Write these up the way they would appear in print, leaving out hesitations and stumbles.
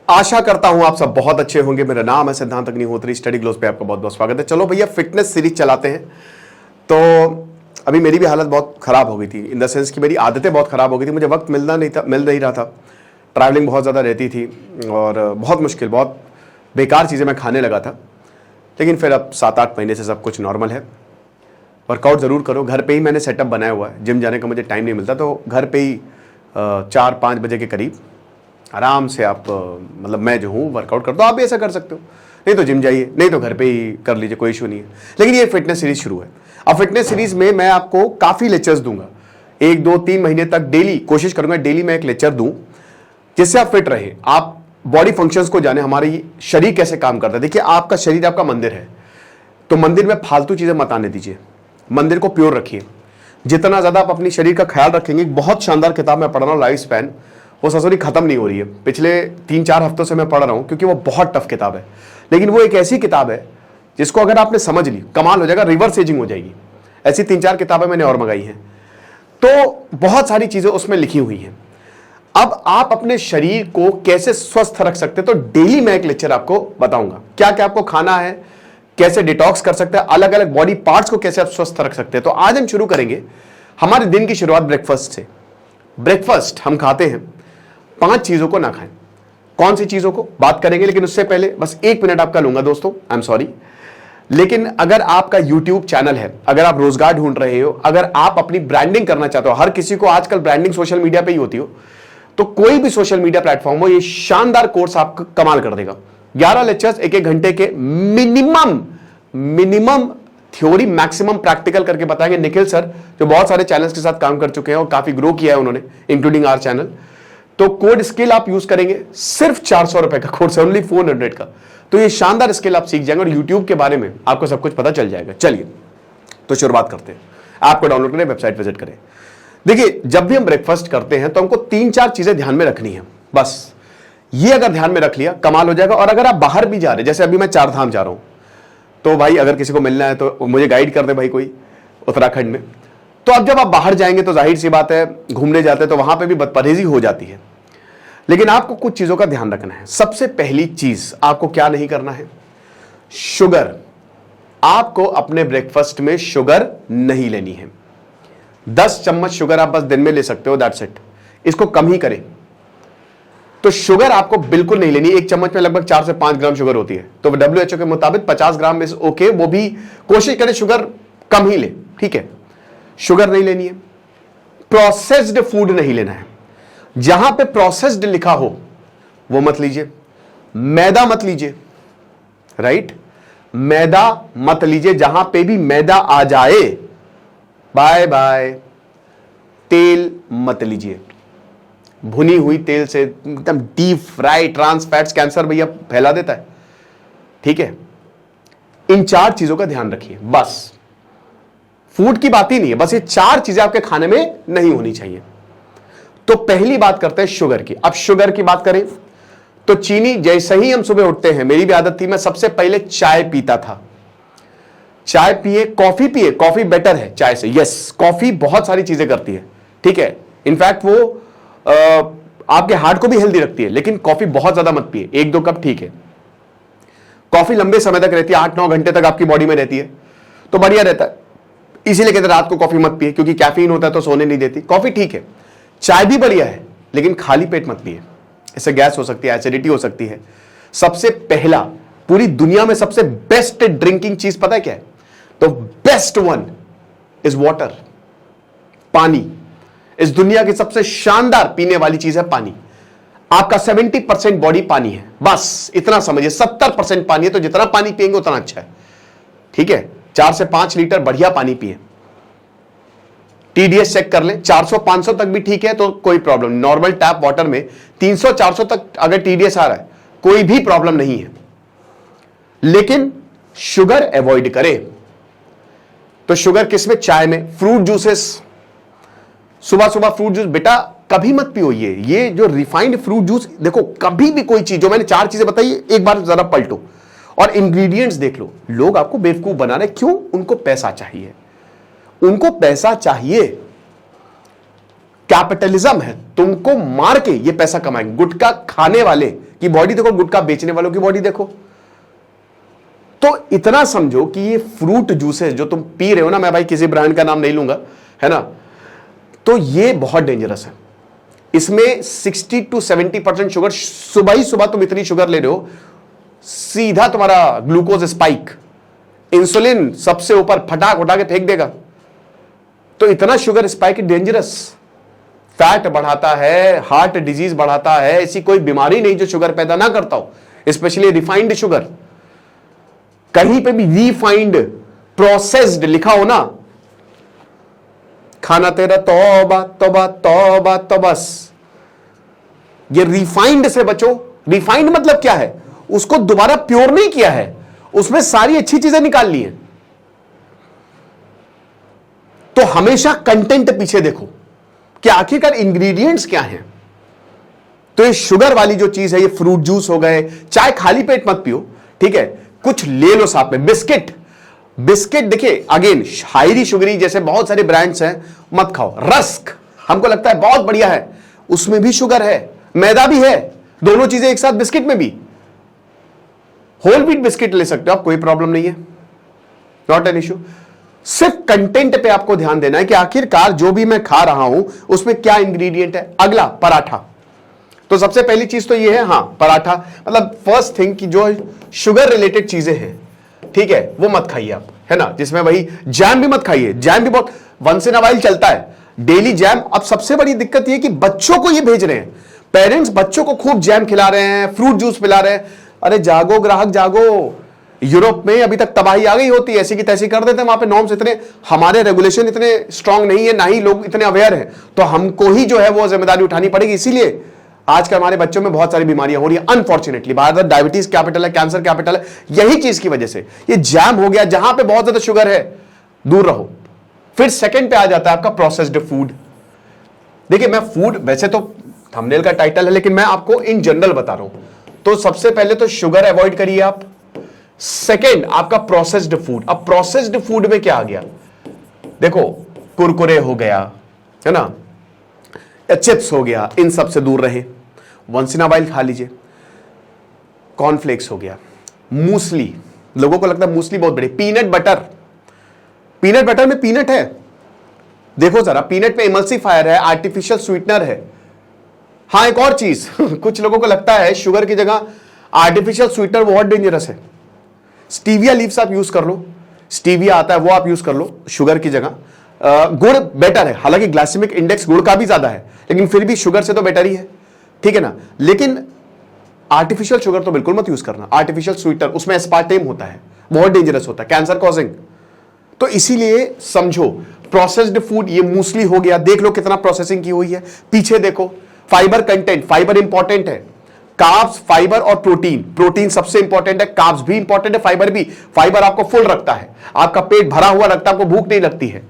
आशा करता हूं आप सब बहुत अच्छे होंगे। मेरा नाम है सिद्धांत अग्निहोत्री, स्टडी ग्लोस पे आपका बहुत बहुत स्वागत है। चलो भैया फिटनेस सीरीज चलाते हैं। तो अभी मेरी भी हालत बहुत खराब हो गई थी, इन द सेंस कि मेरी आदतें बहुत खराब हो गई थी। मुझे वक्त मिल नहीं रहा था, ट्रैवलिंग बहुत ज़्यादा रहती थी और बहुत मुश्किल, बहुत बेकार चीज़ें मैं खाने लगा था। लेकिन फिर अब 7-8 महीने से सब कुछ नॉर्मल है। वर्कआउट ज़रूर करो, घर पे ही मैंने सेटअप बनाया हुआ है। जिम जाने का मुझे टाइम नहीं मिलता, तो घर पे ही 4-5 बजे के करीब आराम से आप मतलब मैं जो हूँ वर्कआउट करता हूँ। आप भी ऐसा कर सकते हो, नहीं तो जिम जाइए, नहीं तो घर पे ही कर लीजिए, कोई इशू नहीं है। लेकिन ये फिटनेस सीरीज शुरू है। अब फिटनेस सीरीज में मैं आपको काफ़ी लेक्चर्स दूंगा, 1-2-3 महीने तक डेली कोशिश करूंगा, डेली मैं एक लेक्चर दूं जिससे आप फिट रहे, आप बॉडी फंक्शंस को जाने, हमारी शरीर कैसे काम करता है। देखिए, आपका शरीर आपका मंदिर है, तो मंदिर में फालतू चीज़ें मत आने दीजिए, मंदिर को प्योर रखिए। जितना ज़्यादा आप अपनी शरीर का ख्याल रखेंगे, बहुत शानदार किताब मैं पढ़ रहा हूँ, लाइफ स्पैन, वो ससुरी खत्म नहीं हो रही है, पिछले 3-4 हफ्तों से मैं पढ़ रहा हूँ, क्योंकि वो बहुत टफ किताब है। लेकिन वो एक ऐसी किताब है जिसको अगर आपने समझ ली, कमाल हो जाएगा, रिवर्स एजिंग हो जाएगी। ऐसी 3-4 किताबें मैंने और मंगाई हैं, तो बहुत सारी चीज़ें उसमें लिखी हुई हैं। अब आप अपने शरीर को कैसे स्वस्थ रख सकते हैं, तो डेली मैं एक लेक्चर आपको बताऊंगा, क्या क्या आपको खाना है, कैसे डिटॉक्स कर सकते हैं, अलग अलग बॉडी पार्ट्स को कैसे आप स्वस्थ रख सकते हैं। तो आज हम शुरू करेंगे हमारे दिन की शुरुआत ब्रेकफास्ट से। ब्रेकफास्ट हम खाते हैं, 5 चीजों को ना खाएं। कौन सी चीजों को बात करेंगे, लेकिन उससे पहले बस 1 मिनट आपका लूंगा दोस्तों, आई एम सॉरी। लेकिन अगर आपका YouTube चैनल है, अगर आप रोजगार ढूंढ रहे हो, अगर आप अपनी ब्रांडिंग करना चाहते हो, हर किसी को आजकल ब्रांडिंग सोशल मीडिया पे ही होती हो, तो कोई भी सोशल मीडिया प्लेटफॉर्म हो, ये शानदार कोर्स आपका कमाल कर देगा। 11 लेक्चर्स 1-1 घंटे के, मिनिमम थ्योरी, मैक्सिमम प्रैक्टिकल करके बताएंगे। निखिल सर जो बहुत सारे चैनल्स के साथ काम कर चुके हैं और काफी ग्रो किया है उन्होंने, इंक्लूडिंग आवर चैनल। तो कोड स्किल आप यूज करेंगे, सिर्फ 400 रुपए का कोर्स है, ओनली 400 का। तो ये शानदार स्किल आप सीख जाएंगे और यूट्यूब के बारे में आपको सब कुछ पता चल जाएगा। चलिए तो शुरुआत करते हैं। आपको डाउनलोड करें, वेबसाइट विजिट करें। देखिए, जब भी हम ब्रेकफास्ट करते हैं तो हमको 3-4 चीजें ध्यान में रखनी है, बस ये अगर ध्यान में रख लिया कमाल हो जाएगा। और अगर आप बाहर भी जा रहे हैं, जैसे अभी मैं 4 धाम जा रहा हूं, तो भाई अगर किसी को मिलना है तो मुझे गाइड कर दे भाई कोई, उत्तराखंड में। तो अब जब आप बाहर जाएंगे तो जाहिर सी बात है, घूमने जाते हैं तो वहां पे भी बदपरहेजी हो जाती है। लेकिन आपको कुछ चीजों का ध्यान रखना है। सबसे पहली चीज आपको क्या नहीं करना है, शुगर। आपको अपने ब्रेकफास्ट में शुगर नहीं लेनी है। 10 चम्मच शुगर आप बस दिन में ले सकते हो, दैट्स इट। इसको कम ही करें। तो शुगर आपको बिल्कुल नहीं लेनी। 1 चम्मच में लगभग 4 से 5 ग्राम शुगर होती है, तो WHO के मुताबिक 50 ग्राम इज ओके। वो भी कोशिश करें शुगर कम ही ले, ठीक है। शुगर नहीं लेनी है। प्रोसेस्ड फूड नहीं लेना है। जहां पे प्रोसेस्ड लिखा हो वो मत लीजिए। मैदा मत लीजिए, राइट, मैदा मत लीजिए। जहां पे भी मैदा आ जाए, बाय बाय। तेल मत लीजिए, भुनी हुई तेल से एकदम deep fry, trans fats cancer भैया फैला देता है, ठीक है। इन 4 चीजों का ध्यान रखिए, बस। फूड की बात ही नहीं है, बस ये 4 चीजें आपके खाने में नहीं होनी चाहिए। तो पहली बात करते हैं शुगर की। अब शुगर की बात करें तो चीनी, जैसे ही हम सुबह उठते हैं, मेरी भी आदत थी, मैं सबसे पहले चाय पीता था। चाय पिए, कॉफी पिए, कॉफी बेटर है चाय से, यस। कॉफी बहुत सारी चीजें करती है, ठीक है। इनफैक्ट वो आपके हार्ट को भी हेल्दी रखती है, लेकिन कॉफी बहुत ज्यादा मत पिए, 1-2 कप ठीक है। कॉफी लंबे समय तक रहती है, 8-9 घंटे तक आपकी बॉडी में रहती है, तो बढ़िया रहता है। इसीलिए कहते हैं रात को कॉफी मत पिए, क्योंकि कैफीन होता है तो सोने नहीं देती। कॉफी ठीक है, चाय भी बढ़िया है, लेकिन खाली पेट मत पिए, इससे गैस हो सकती है, एसिडिटी हो सकती है। सबसे पहला, पूरी दुनिया में सबसे बेस्ट ड्रिंकिंग चीज पता है क्या है? तो बेस्ट वन इज वाटर, पानी। इस दुनिया की सबसे शानदार पीने वाली चीज है पानी। आपका 70% बॉडी पानी है, बस इतना समझिए। 70% पानी है, तो जितना पानी पिएंगे उतना अच्छा है, ठीक है। 4 से 5 लीटर बढ़िया पानी पिए। TDS चेक कर लें, 400-500 तक भी ठीक है, तो कोई प्रॉब्लम। नॉर्मल टैप वाटर में 300-400 तक अगर TDS आ रहा है, कोई भी प्रॉब्लम नहीं है। लेकिन शुगर अवॉइड करें। तो शुगर किसमें? चाय में, फ्रूट जूसेस। सुबह सुबह फ्रूट जूस बेटा कभी मत पियो। ये जो रिफाइंड फ्रूट जूस, देखो कभी भी कोई चीज, जो मैंने 4 चीजें बताई, एक बार जरा पलटो और इंग्रेडिएंट्स देख लो। लोग आपको बेवकूफ बना रहे, क्यों? उनको पैसा चाहिए, उनको पैसा चाहिए। कैपिटलिज्म है, तुमको मार के ये पैसा कमाएंगे। गुटखा खाने वाले की बॉडी देखो, गुटखा बेचने वालों की बॉडी देखो। तो इतना समझो कि ये फ्रूट जूसेस जो तुम पी रहे हो ना, मैं भाई किसी ब्रांड का नाम नहीं लूंगा, है ना, तो ये बहुत डेंजरस है। इसमें 60 to 70% शुगर, सुबह ही सुबह तुम इतनी शुगर ले रहे हो, सीधा तुम्हारा ग्लूकोज स्पाइक, इंसुलिन सबसे ऊपर फटाक उठा के फेंक देगा। तो इतना शुगर स्पाइक डेंजरस, फैट बढ़ाता है, हार्ट डिजीज बढ़ाता है। ऐसी कोई बीमारी नहीं जो शुगर पैदा ना करता हो, स्पेशली रिफाइंड शुगर। कहीं पे भी रिफाइंड प्रोसेस्ड लिखा हो ना, खाना तेरा तौबा तौबा तौबा तो बस, ये रिफाइंड से बचो। रिफाइंड मतलब क्या है? उसको दोबारा प्योर नहीं किया है, उसमें सारी अच्छी चीजें निकाल ली हैं। तो हमेशा कंटेंट पीछे देखो कि आखिरकार इंग्रेडिएंट्स क्या हैं। तो ये शुगर वाली जो चीज है, ये फ्रूट जूस हो गए, चाय खाली पेट मत पियो, ठीक है, कुछ ले लो साथ में। बिस्किट, बिस्किट देखिए अगेन हाईली शुगरी, जैसे बहुत सारे ब्रांड्स हैं, मत खाओ। रस्क हमको लगता है बहुत बढ़िया है, उसमें भी शुगर है, मैदा भी है, दोनों चीजें एक साथ बिस्किट में भी। होल व्हीट बिस्किट ले सकते हो आप, कोई प्रॉब्लम नहीं है, नॉट एन इश्यू। सिर्फ कंटेंट पे आपको ध्यान देना है कि आखिरकार जो भी मैं खा रहा हूं उसमें क्या इंग्रेडिएंट है। अगला पराठा, तो सबसे पहली चीज तो ये है, हां पराठा मतलब फर्स्ट थिंग कि जो शुगर रिलेटेड चीजें हैं, ठीक है, वो मत खाइए आप, है ना। जिसमें वही जैम भी मत खाइए, जैम भी बहुत वंस इन अ वाइल चलता है, डेली जैम। अब सबसे बड़ी दिक्कत ये कि बच्चों को ये भेज रहे हैं, पेरेंट्स बच्चों को खूब जैम खिला रहे हैं, फ्रूट जूस पिला रहे हैं। अरे जागो ग्राहक जागो, यूरोप में अभी तक तबाही आ गई होती है, ऐसी की तैसी कर देते हैं वहां पे। नॉर्म्स इतने, हमारे रेगुलेशन इतने स्ट्रांग नहीं है, ना ही लोग इतने अवेयर हैं, तो हमको ही जो है वो जिम्मेदारी उठानी पड़ेगी। इसीलिए आज कल हमारे बच्चों में बहुत सारी बीमारियां हो रही है अनफॉर्चुनेटली। भारत डायबिटीज कैपिटल है, कैंसर कैपिटल है, यही चीज की वजह से ये जैम हो गया। जहां पे बहुत ज्यादा शुगर है दूर रहो। फिर सेकंड पे आ जाता है आपका प्रोसेस्ड फूड। देखिए मैं फूड, वैसे तो थंबनेल का टाइटल है, लेकिन मैं आपको इन जनरल बता रहा हूं। तो सबसे पहले तो शुगर अवॉइड करिए आप। सेकंड आपका प्रोसेस्ड फूड। अब प्रोसेस्ड फूड में क्या आ गया, देखो कुरकुरे हो गया, है ना, चिप्स हो गया, इन सब से दूर रहे। वंस इन अ वाइल खा लीजिए। कॉर्नफ्लेक्स हो गया, मूसली, लोगों को लगता है मूसली बहुत बड़ी। पीनट बटर, पीनट बटर में पीनट है, देखो जरा, पीनट में इमल्सिफायर है, आर्टिफिशियल स्वीटनर है। हाँ एक और चीज कुछ लोगों को लगता है शुगर की जगह आर्टिफिशियल स्वीटनर बहुत डेंजरस है। स्टीविया लीव्स आप यूज कर लो, स्टीविया आता है वो आप यूज कर लो शुगर की जगह। गुड़ बेटर है, हालांकि ग्लाइसेमिक इंडेक्स गुड़ का भी ज्यादा है, लेकिन फिर भी शुगर से तो बेटर ही है, ठीक है ना। लेकिन आर्टिफिशियल शुगर तो बिल्कुल मत यूज करना, आर्टिफिशियल स्वीटनर, उसमें एस्पार्टेम होता है, बहुत डेंजरस होता है, कैंसर कॉजिंग। तो इसीलिए समझो प्रोसेस्ड फूड, ये मूसली हो गया, देख लो कितना प्रोसेसिंग की हुई है। पीछे देखो फाइबर कंटेंट, फाइबर इंपॉर्टेंट है, कार्ब्स, फाइबर और प्रोटीन। प्रोटीन सबसे इंपॉर्टेंट है, कार्ब्स भी इंपॉर्टेंट है, फाइबर भी। फाइबर आपको फुल रखता है, आपका पेट भरा हुआ रखता है, आपको भूख नहीं लगती है।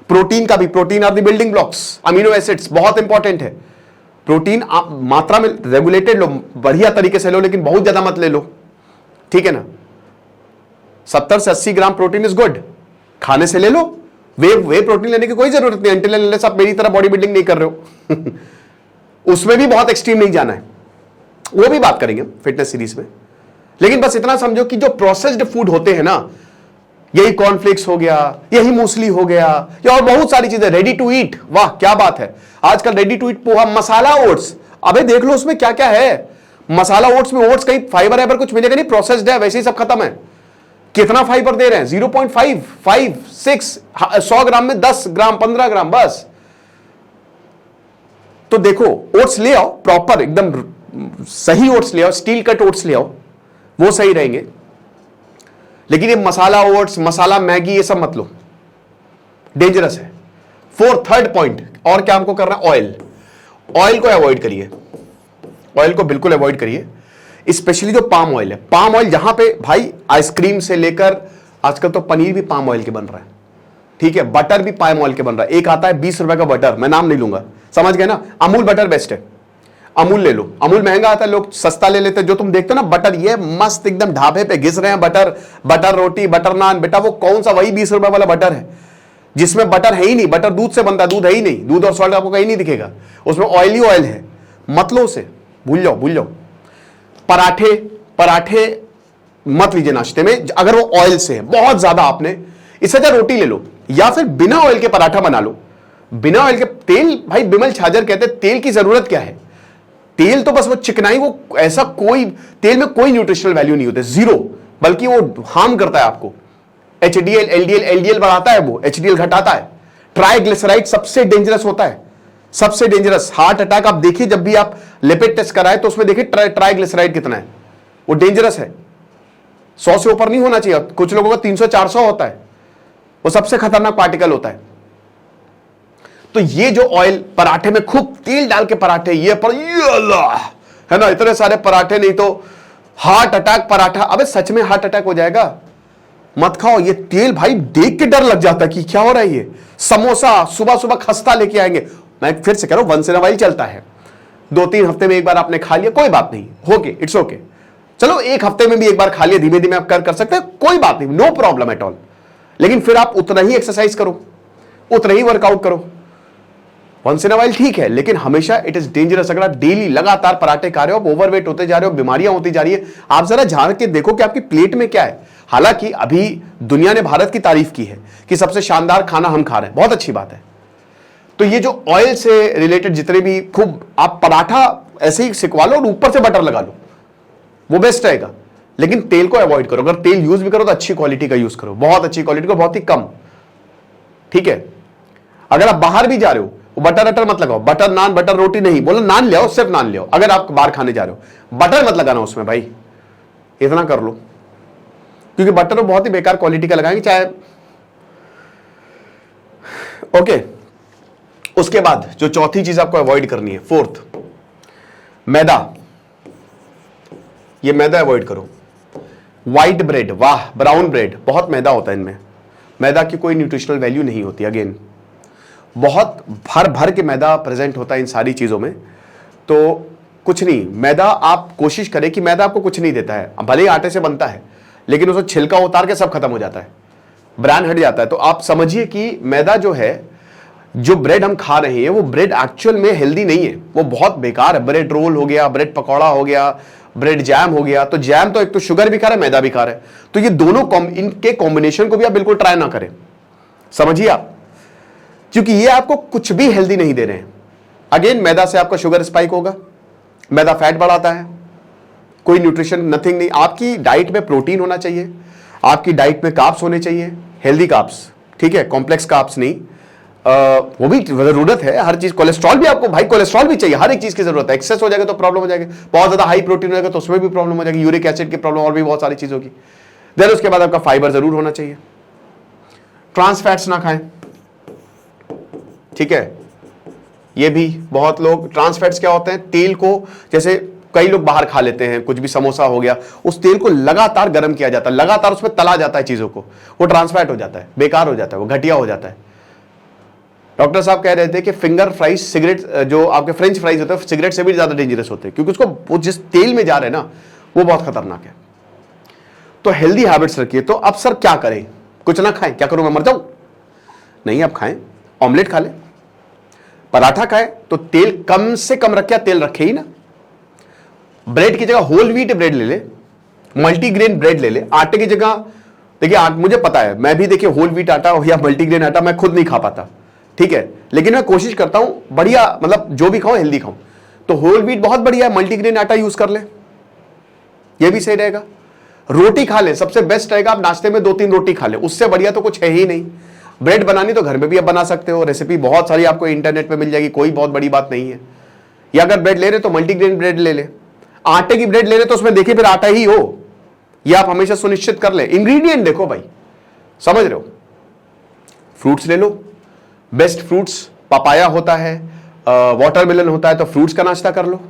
प्रोटीन का भी, protein are the building blocks. Amino acids बहुत इंपॉर्टेंट है। प्रोटीन आप मात्रा में रेगुलेटेड लो, बढ़िया तरीके से लो, लेकिन बहुत ज्यादा मत ले लो, ठीक है ना। 70 से 80 ग्राम प्रोटीन इज गुड, खाने से ले लो। वे प्रोटीन लेने की कोई जरूरत नहीं, अंटिल अनलेस आप मेरी तरह बॉडी बिल्डिंग नहीं कर रहे हो उसमें भी बहुत एक्सट्रीम नहीं जाना है, वो भी बात करेंगे फिटनेस सीरीज में। लेकिन बस इतना समझो कि जो प्रोसेस्ड फूड होते हैं ना, यही कॉर्नफ्लेक्स हो गया, यही मूसली हो गया, या और बहुत सारी चीजें, रेडी टू ईट, वाह क्या बात है। आजकल ready to eat poha, masala oats, अबे देख लो उसमें क्या क्या है। मसाला ओट्स में, ओट्स कहीं फाइबर है कुछ मिलेगा नहीं, प्रोसेस्ड है, वैसे ही सब खत्म है। कितना फाइबर दे रहे हैं, 0.5, 5, 6, 100 ग्राम में 10 ग्राम 15 ग्राम बस। तो देखो ओट्स ले आओ, प्रॉपर एकदम सही ओट्स ले आओ, स्टील कट ओट्स ले आओ, वो सही रहेंगे। लेकिन ये मसाला ओट्स, मसाला मैगी, ये सब मत लो, डेंजरस है। थर्ड पॉइंट, और क्या हमको करना है, ऑयल। ऑयल को अवॉइड करिए, ऑयल को बिल्कुल अवॉइड करिए, स्पेशली जो पाम ऑयल है। पाम ऑयल जहां पे भाई आइसक्रीम से लेकर आजकल तो पनीर भी पाम ऑयल के बन रहा है, ठीक है, बटर भी पाम ऑयल के बन रहा है। एक आता है 20 रुपए का बटर, मैं नाम नहीं लूंगा, समझ गए ना। अमूल बटर बेस्ट है, अमूल ले लो। अमूल महंगा आता है, लोग सस्ता ले लेते हैं। जो तुम देखते हो ना बटर, ये मस्त एकदम ढाबे पे घिस रहे हैं बटर, बटर रोटी, बटर नान, बेटा वो कौन सा, वही 20 रुपए वाला बटर है। जिसमें बटर है ही नहीं, बटर दूध से बनता है, दूध है ही नहीं, दूध और सॉल्ट आपको कहीं नहीं दिखेगा, उसमें ऑयल ही ऑयल है, मतलब से भूल जाओ भूल जाओ। पराठे पराठे मत लीजिए नाश्ते में अगर वो ऑयल से है बहुत ज्यादा, आपने इससे अच्छा रोटी ले लो या फिर बिना ऑयल के पराठा बना लो। बिना ऑयल के तेल, भाई बिमल छाजर कहते हैं तेल की जरूरत क्या है, तेल तो बस वो चिकनाई, वो ऐसा कोई तेल में कोई न्यूट्रिशनल वैल्यू नहीं होती, जीरो, बल्कि वो हार्म करता है आपको। एचडीएल एलडीएल, एलडीएल बढ़ाता है वो, एचडीएल घटाता है। ट्राइग्लिसराइड सबसे डेंजरस होता है, सबसे डेंजरस। हार्ट अटैक आप देखिए, जब भी आप लिपिड टेस्ट कराए तो उसमें देखिए ट्राइग्लिसराइड कितना है, वो डेंजरस है, 100 से ऊपर नहीं होना चाहिए। कुछ लोगों का 300-400 होता है, वो सबसे खतरनाक पार्टिकल होता है। तो ये जो ऑयल, पराठे में खूब तेल डाल के पराठे, ये अल्लाह है ना, इतने सारे पराठे, नहीं तो हार्ट अटैक पराठा। अबे सच में हार्ट अटैक हो जाएगा, मत खाओ ये तेल। भाई देख के डर लग जाता है कि क्या हो रहा है ये। समोसा सुबह सुबह खस्ता लेके आएंगे, मैं फिर से कह रहा हूं वंस इन अ व्हाइल चलता है, 2-3 हफ्ते में एक बार आपने खा लिया कोई बात नहीं, ओके इट्स ओके। चलो एक हफ्ते में भी एक बार खा लिया, धीमे धीमे आप कर सकते हैं, कोई बात नहीं, नो प्रॉब्लम एट ऑल। लेकिन फिर आप उतना ही एक्सरसाइज करो, उतना ही वर्कआउट करो। वंस इन अ व्हाइल ठीक है, लेकिन हमेशा इट इज डेंजरस। अगर आप डेली लगातार पराठे खा रहे हो, ओवरवेट होते जा रहे हो, बीमारियां होती जा रही है। आप जरा झांक के देखो कि आपकी प्लेट में क्या है। हालांकि अभी दुनिया ने भारत की तारीफ की है कि सबसे शानदार खाना हम खा रहे हैं, बहुत अच्छी बात है। तो ये जो ऑयल से रिलेटेड जितने भी, खूब आप पराठा ऐसे ही सिकवा लो और ऊपर से बटर लगा लो, वो बेस्ट रहेगा। लेकिन तेल को अवॉइड करो, अगर तेल यूज भी करो तो अच्छी क्वालिटी का यूज करो, बहुत अच्छी क्वालिटी का, बहुत ही कम, ठीक है। अगर आप बाहर भी जा रहे हो, बटर अटर मत लगाओ, बटर नान बटर रोटी नहीं, बोलो नान ले आओ, सिर्फ नान ले आओ। अगर आप बाहर खाने जा रहे हो, बटर मत लगाना उसमें भाई, इतना कर लो, क्योंकि बटर तो बहुत ही बेकार क्वालिटी का लगाएंगे चाहे। ओके, उसके बाद जो चौथी चीज आपको अवॉइड करनी है, फोर्थ, मैदा। ये मैदा अवॉइड करो। व्हाइट ब्रेड, वाह, ब्राउन ब्रेड, बहुत मैदा होता है इनमें, मैदा की कोई न्यूट्रिशनल वैल्यू नहीं होती। अगेन बहुत भर भर के मैदा प्रेजेंट होता है इन सारी चीजों में, तो कुछ नहीं। मैदा आप कोशिश करें कि मैदा आपको कुछ नहीं देता है, भले ही आटे से बनता है, लेकिन उसको छिलका उतार के सब खत्म हो जाता है, ब्रांड हट जाता है। तो आप समझिए कि मैदा जो है, जो ब्रेड हम खा रहे हैं, वो ब्रेड एक्चुअल में हेल्दी नहीं है, वो बहुत बेकार है। ब्रेड रोल हो गया, ब्रेड पकौड़ा हो गया, ब्रेड जैम हो गया। तो जैम तो एक तो शुगर भी खा रहा है, मैदा भी खा रहा है, तो ये दोनों इनके कॉम्बिनेशन को भी आप बिल्कुल ट्राई ना करें, समझिए आप, क्योंकि ये आपको कुछ भी हेल्दी नहीं दे रहे हैं। अगेन मैदा से आपका शुगर स्पाइक होगा, मैदा फैट बढ़ाता है, कोई न्यूट्रिशन नथिंग नहीं। आपकी डाइट में प्रोटीन होना चाहिए, आपकी डाइट में कार्ब्स होने चाहिए, हेल्दी कार्ब्स, ठीक है, कॉम्प्लेक्स कार्ब्स नहीं। वो भी जरूरत है हर चीज। कोलेस्ट्रॉल भी आपको, भाई कोलेस्ट्रॉल भी चाहिए, हर एक चीज की जरूरत है। एक्सेस हो जाएगा तो प्रॉब्लम हो जाएगी, बहुत ज्यादा हाई प्रोटीन हो जाएगा तो उसमें भी प्रॉब्लम हो जाएगी, यूरिक एसिड की प्रॉब्लम, और भी बहुत सारी चीज होगी। देन उसके बाद आपका फाइबर जरूर होना चाहिए। ट्रांस फैट्स ना खाएं, ठीक है, ये भी बहुत लोग, ट्रांस फैट्स क्या होते हैं, तेल को, जैसे कई लोग बाहर खा लेते हैं, कुछ भी समोसा हो गया, उस तेल को लगातार गर्म किया जाता है, लगातार उसमें तला जाता है चीजों को, वो ट्रांस फैट हो जाता है, बेकार हो जाता है, वो घटिया हो जाता है। डॉक्टर साहब कह रहे थे कि फिंगर फ्राइज, सिगरेट, जो आपके फ्रेंच फ्राइज होते हैं, सिगरेट से भी ज्यादा डेंजरस होते हैं, क्योंकि उसको वो जिस तेल में जा रहे हैं ना, वो बहुत खतरनाक है। तो हेल्दी हैबिट्स रखिए। तो अब सर क्या करें, कुछ ना खाएं, क्या करूं मैं, मर जाऊं? नहीं, आप खाएं, ऑमलेट खा लें, पराठा खाएं, तो तेल कम से कम रखे, तेल रखे ही ना। ब्रेड की जगह होल व्हीट ब्रेड ले ले, मल्टीग्रेन ब्रेड ले ले। आटे की जगह, देखिए मुझे पता है, मैं भी देखिए होल व्हीट आटा या मल्टीग्रेन आटा मैं खुद नहीं खा पाता, ठीक है, लेकिन मैं कोशिश करता हूं बढ़िया, मतलब जो भी खाऊं हेल्दी खाऊं। तो होल व्हीट बहुत बढ़िया है, मल्टीग्रेन आटा यूज कर ले, ये भी सही रहेगा। रोटी खा ले, सबसे बेस्ट रहेगा, आप नाश्ते में 2-3 रोटी खा ले, उससे बढ़िया तो कुछ है ही नहीं। ब्रेड बनानी तो घर में भी आप बना सकते हो, रेसिपी बहुत सारी आपको इंटरनेट पे मिल जाएगी, कोई बहुत बड़ी बात नहीं है। या अगर ब्रेड ले रहे तो मल्टीग्रेन ब्रेड ले ले। आटे की ब्रेड ले रहे तो उसमें देखिए फिर आटा ही हो, यह आप हमेशा सुनिश्चित कर ले। इंग्रेडिएंट देखो भाई, समझ रहे हो। फ्रूट्स ले लो, बेस्ट फ्रूट्स, पपाया होता है, वाटरमेलन होता है, तो फ्रूट्स का नाश्ता कर लो।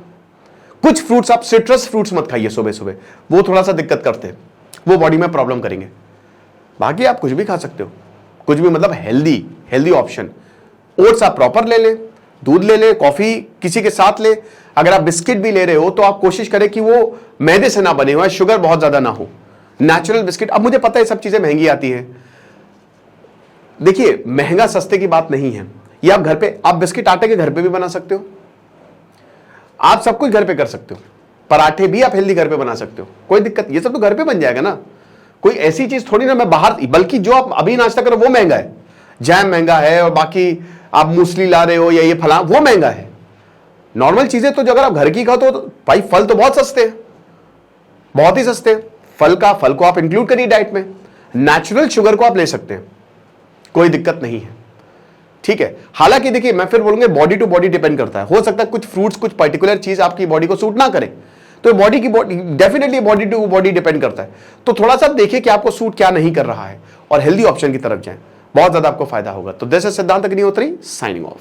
कुछ फ्रूट्स आप सिट्रस फ्रूट्स मत खाइए सुबह सुबह, वो थोड़ा सा दिक्कत करते हैं, वो बॉडी में प्रॉब्लम करेंगे। बाकी आप कुछ भी खा सकते हो, कुछ भी, मतलब हेल्दी ऑप्शन। ओट्स आप प्रॉपर ले ले, दूध ले ले, कॉफी किसी के साथ ले। अगर आप बिस्किट भी ले रहे हो तो आप कोशिश करें कि वो मैदे से ना बने हुए, शुगर बहुत ज्यादा ना हो, नेचुरल बिस्किट। अब मुझे पता है सब चीजें महंगी आती हैं, देखिए महंगा सस्ते की बात नहीं है, ये आप घर पे, आप बिस्किट आटे के घर पे भी बना सकते हो, आप सब कुछ घर पे कर सकते हो, पराठे भी आप हेल्दी घर पे बना सकते हो, कोई दिक्कत, ये सब तो घर पे बन जाएगा ना, कोई ऐसी चीज थोड़ी ना मैं बाहर, बल्कि जो आप अभी नाश्ता करो वो महंगा है, जैम महंगा है और बाकी आप मूसली ला रहे हो या ये फला वो महंगा है। नॉर्मल चीजें तो जो अगर आप घर की खाओ तो भाई फल तो बहुत सस्ते हैं, बहुत ही सस्ते हैं, फल को आप इंक्लूड करिए डाइट में, नेचुरल शुगर को आप ले सकते हैं, कोई दिक्कत नहीं है, ठीक है। हालांकि देखिए मैं फिर बोलूंगा बॉडी टू बॉडी डिपेंड करता है, हो सकता है कुछ फ्रूट्स कुछ पर्टिकुलर चीज आपकी बॉडी को सूट ना करे, तो body definitely body to body depend करता है, तो थोड़ा सा देखिए कि आपको सूट क्या नहीं कर रहा है और हेल्दी ऑप्शन की तरफ जाएं, बहुत ज्यादा आपको फायदा होगा। तो दिस इज सिद्धांत अग्निहोत्री साइनिंग ऑफ।